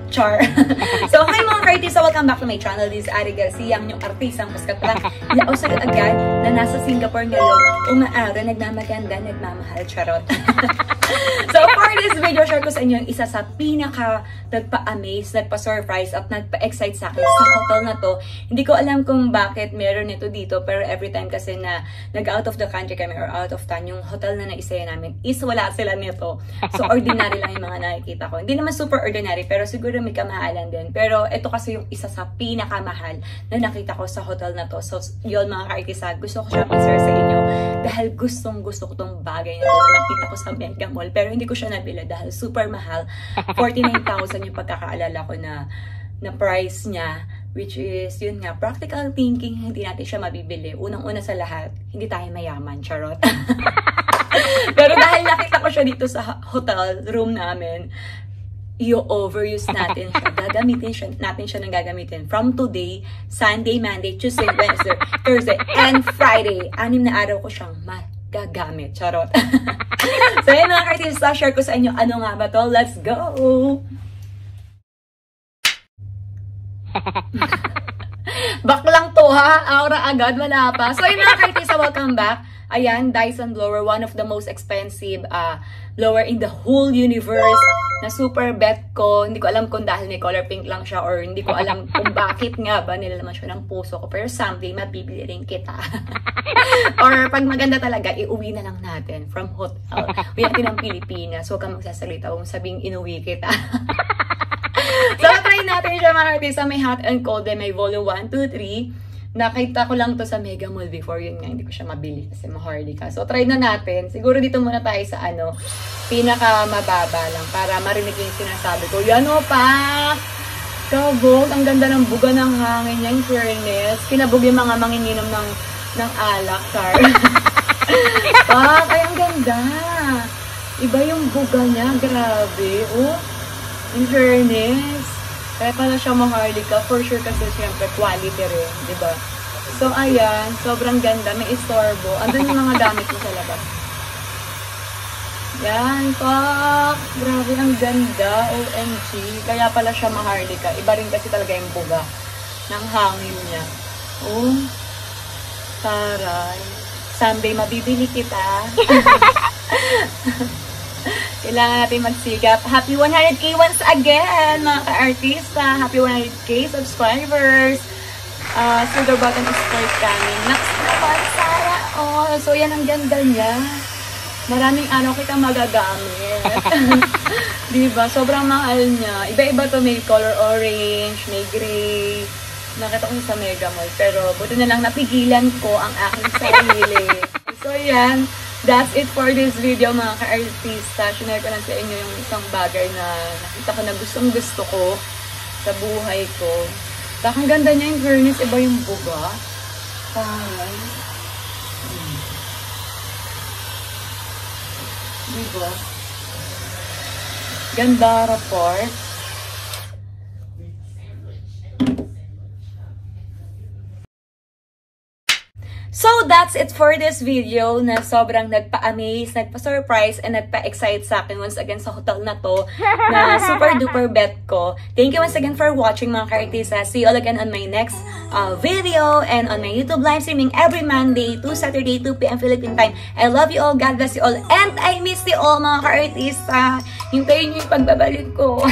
Char! So, hi mga ka-artista! Welcome back to my channel. This is Ari Garcia, ang inyong artistang muskat lang. Laos agad na nasa Singapore ngayon. Umaara, nagmamaganda, nagmamahal. Charot! So, for this video, share ko sa inyo yung isa sa pinaka nagpa-amaze, nagpa-surprise, at nagpa-excite sa akin sa hotel na to. Hindi ko alam kung bakit meron ito dito, pero every time kasi na nag-out of the country kami or out of town, yung hotel na naisaya namin is wala sila nito. So, ordinary lang yung mga nakikita ko. Hindi naman super ordinary, pero siguro may kamahalan din. Pero ito kasi yung isa sa pinakamahal na nakita ko sa hotel na to. So, yun mga ka-artista, gusto ko siyang i-share sa inyo dahil gustong-gusto ko tong bagay na to na nakita ko sa Mega Mall. Pero hindi ko siya nabili dahil super mahal. 49,000 yung pagkakaalala ko na price niya. Which is, yun nga, practical thinking, hindi natin siya mabibili. Unang-una sa lahat, hindi tayo mayaman. Charot. Pero dahil nakita ko siya dito sa hotel room namin, i-overuse natin siya. Gagamitin natin siya ng gagamitin. From today, Sunday, Monday, Tuesday, Wednesday, Thursday, and Friday. 6 na araw ko siyang magagamit. Charot. So yun mga artista, share ko sa inyo ano nga ba to. Let's go! Baklang to ha, aura agad, wala pa. So yun mga artista, welcome back. Ayan, Dyson blower, one of the most expensive blower in the whole universe na super bet ko. Hindi ko alam kung dahil may color pink lang siya or hindi ko alam kung bakit nga ba nilalaman siya ng puso ko. Pero someday, mabibili rin kita. Or pag maganda talaga, iuwi na lang natin from hotel. Uwi natin ng Pilipinas. Huwag kang magsasalita. Huwag sabing inuwi kita. So, try natin siya mga artista. May hot and cold. May volume 1, 2, 3. Nakita ko lang to sa Mega Mall before. Yun nga, hindi ko siya mabili kasi maharlika. So, try na natin. Siguro dito muna tayo sa pinaka mababa lang para marinig yung sinasabi ko. Yan o pa! Kabog, ang ganda ng buga ng hangin niya, in fairness. Kinabog yung mga manginginom ng alak, car. Ay, ang ganda! Iba yung buga niya, grabe. Oh, in fairness. Kaya pala siya maharlika, for sure kasi siyempre quality rin, di ba? So, ayan, sobrang ganda, may istorbo. Andun yung mga gamit mo sa labas. Yan, pak! Grabe, ang ganda, OMG. Kaya pala siya maharlika. Iba rin kasi talaga yung buga ng hangin niya. Oh, taray. Someday, mabibili kita. Kailangan natin magsigap. Happy 100k once again, mga ka-artista. Happy 100k subscribers. Silver button is still coming. Next naman, Sara. Oh, so yan ang ganda niya. Maraming araw kita magagamit. Diba? Sobrang mahal niya. Iba-iba to. May color orange, may gray. Nakita ko sa Mega Mall. Pero buti na lang napigilan ko ang aking sarili. So yan. That's it for this video mga ka-artista. Share ko lang sa inyo yung isang bagay na nakita ko na gustong-gusto ko sa buhay ko. Ang ganda niya yung fairness, iba yung buga. Parang. Diba? Ganda report. So, that's it for this video na sobrang nagpa-amaze, nagpa-surprise, and nagpa-excite sa akin once again sa hotel na to na super-duper bet ko. Thank you once again for watching mga ka-artista. See you all again on my next video and on my YouTube live streaming every Monday to Saturday, 2 PM Philippine time. I love you all, God bless you all, and I miss you all mga ka-artista. Hintayin niyo yung pagbabalik ko.